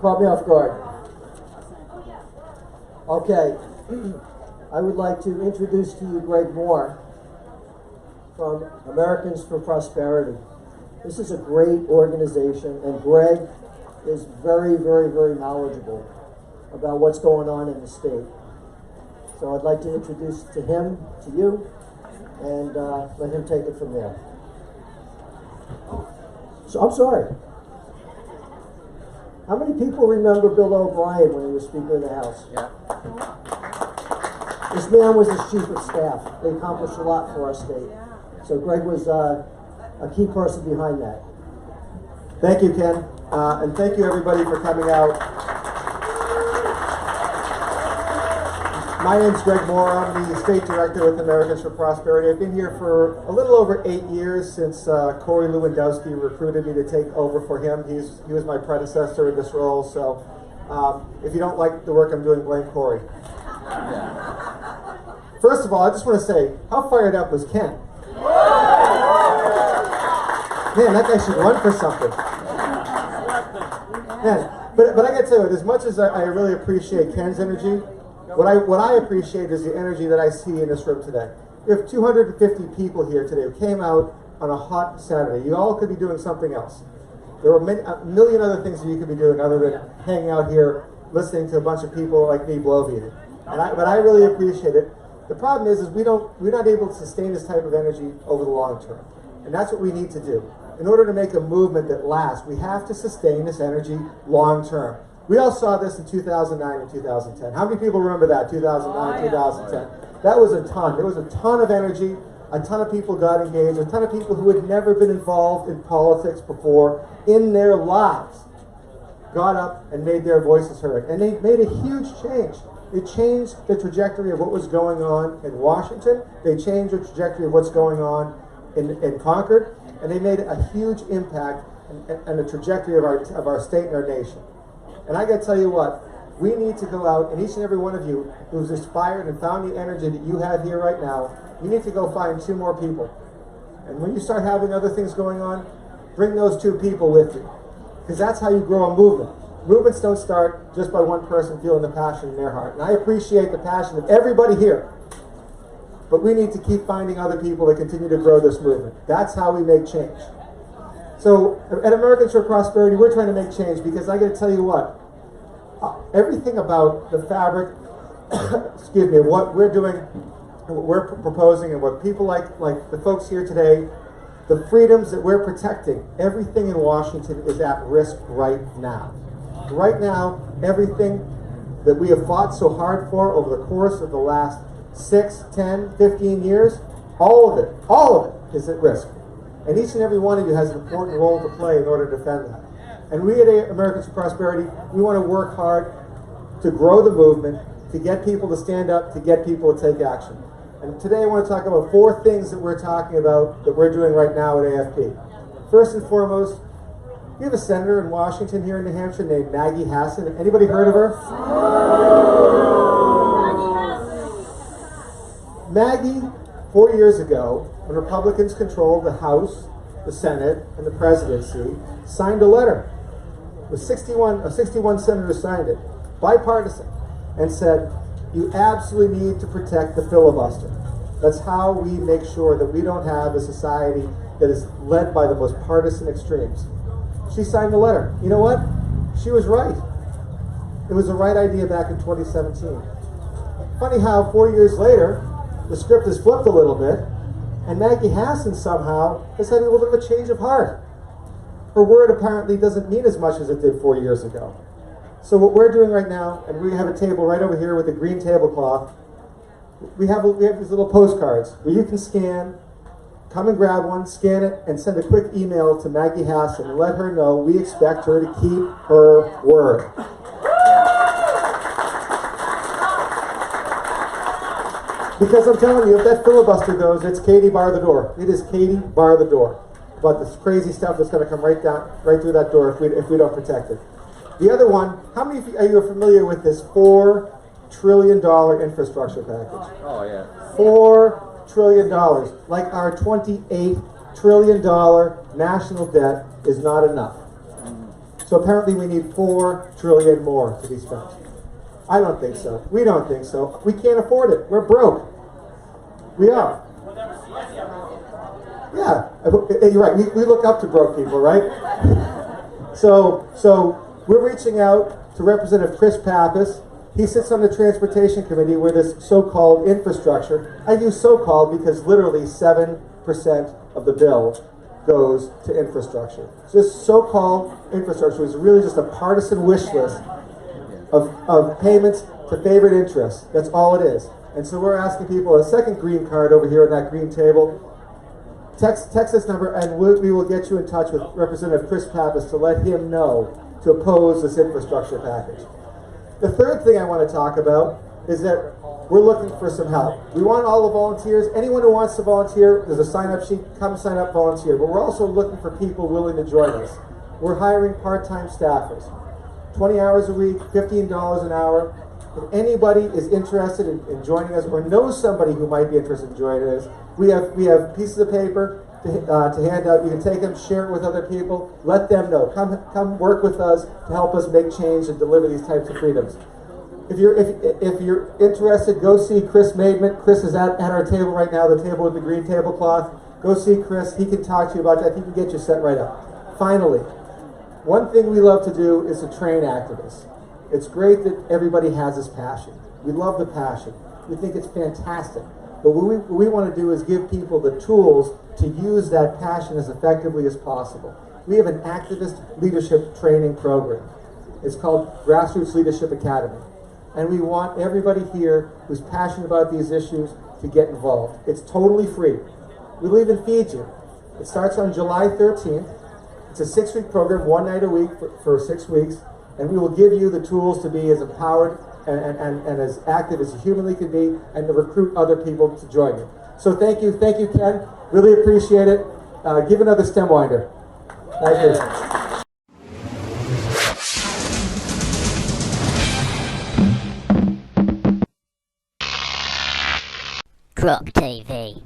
Caught me off guard. Okay, I would like to introduce to you Greg Moore from Americans for Prosperity. This is a great organization, and Greg is very, very, very knowledgeable about what's going on in the state. So I'd like to introduce to him, to you, and let him take it from there. So I'm sorry. How many people remember Bill O'Brien when he was Speaker of the House? Yeah. This man was his chief of staff. They accomplished a lot for our state. So Greg was a key person behind that. Thank you, Ken. And thank you, everybody, for coming out. My name's Greg Moore. I'm the State Director with Americans for Prosperity. I've been here for a little over 8 years since Corey Lewandowski recruited me to take over for him. He was my predecessor in this role, so if you don't like the work I'm doing, blame Corey. First of all, I just want to say, how fired up was Ken? Man, that guy should run for something. Man, but I got to tell you, as much as I really appreciate Ken's energy, what I appreciate is the energy that I see in this room today. We have 250 people here today who came out on a hot Saturday. You all could be doing something else. There were a million other things that you could be doing other than hanging out here listening to a bunch of people like me blow you. But I really appreciate it. The problem is we're not able to sustain this type of energy over the long term. And that's what we need to do. In order to make a movement that lasts, we have to sustain this energy long term. We all saw this in 2009 and 2010. How many people remember that, 2009, 2010? That was a ton. There was a ton of energy. A ton of people got engaged. A ton of people who had never been involved in politics before in their lives got up and made their voices heard. And they made a huge change. They changed the trajectory of what was going on in Washington. They changed the trajectory of what's going on in Concord. And they made a huge impact and the trajectory of our state and our nation. And I got to tell you what, we need to go out, and each and every one of you who's inspired and found the energy that you have here right now, you need to go find 2 more people. And when you start having other things going on, bring those 2 people with you. Because that's how you grow a movement. Movements don't start just by one person feeling the passion in their heart. And I appreciate the passion of everybody here. But we need to keep finding other people that continue to grow this movement. That's how we make change. So at Americans for Prosperity, we're trying to make change because I got to tell you what, everything about the fabric, excuse me, what we're doing, what we're proposing, and what people like the folks here today, the freedoms that we're protecting, everything in Washington is at risk right now. Right now, everything that we have fought so hard for over the course of the last 6, 10, 15 years, all of it is at risk. And each and every one of you has an important role to play in order to defend that. And we at Americans for Prosperity, we want to work hard to grow the movement, to get people to stand up, to get people to take action. And today I want to talk about 4 things that we're talking about that we're doing right now at AFP. First and foremost, we have a senator in Washington here in New Hampshire named Maggie Hassan. Anybody heard of her? Maggie, 4 years ago, when Republicans controlled the House, the Senate, and the presidency, signed a letter. With 61 senators signed it, bipartisan, and said, you absolutely need to protect the filibuster. That's how we make sure that we don't have a society that is led by the most partisan extremes. She signed the letter. You know what? She was right. It was the right idea back in 2017. Funny how 4 years later, the script has flipped a little bit, and Maggie Hassan somehow is having a little bit of a change of heart. Her word apparently doesn't mean as much as it did 4 years ago. So what we're doing right now, and we have a table right over here with a green tablecloth, we have these little postcards where you can scan, come and grab one, scan it, and send a quick email to Maggie Hassan and let her know we expect her to keep her word. Because I'm telling you, if that filibuster goes, it's Katie bar the door. It is Katie bar the door. About this crazy stuff that's going to come right through that door if we don't protect it. The other one, how many of you are familiar with this $4 trillion infrastructure package? Oh, yeah. $4 trillion. Like our $28 trillion national debt is not enough. So apparently we need $4 trillion more to be spent. I don't think so. We don't think so. We can't afford it. We're broke. We are. Yeah, you're right. We look up to broke people, right? So we're reaching out to Representative Chris Pappas. He sits on the Transportation Committee where this so-called infrastructure, I use so-called because literally 7% of the bill goes to infrastructure. So this so-called infrastructure is really just a partisan wish list of payments to favorite interests. That's all it is. And so we're asking people a second green card over here on that green table. Text this number and we will get you in touch with Representative Chris Pappas to let him know to oppose this infrastructure package. The third thing I want to talk about is that we're looking for some help. We want all the volunteers. Anyone who wants to volunteer, there's a sign-up sheet. Come sign up, volunteer. But we're also looking for people willing to join us. We're hiring part-time staffers. 20 hours a week, $15 an hour. If anybody is interested in joining us or knows somebody who might be interested in joining us, we have pieces of paper to hand out. You can take them, share it with other people, let them know. Come work with us to help us make change and deliver these types of freedoms. If you're interested, go see Chris Maidment. Chris is at our table right now, the table with the green tablecloth. Go see Chris. He can talk to you about that. He can get you set right up. Finally, one thing we love to do is to train activists. It's great that everybody has this passion. We love the passion. We think it's fantastic. But what we want to do is give people the tools to use that passion as effectively as possible. We have an activist leadership training program. It's called Grassroots Leadership Academy. And we want everybody here who's passionate about these issues to get involved. It's totally free. We'll even feed you. It starts on July 13th. It's a 6-week program, 1 night a week for 6 weeks. And we will give you the tools to be as empowered and as active as you humanly can be and to recruit other people to join you. So thank you, Ken. Really appreciate it. Give another stem winder. Thank you. Croc TV.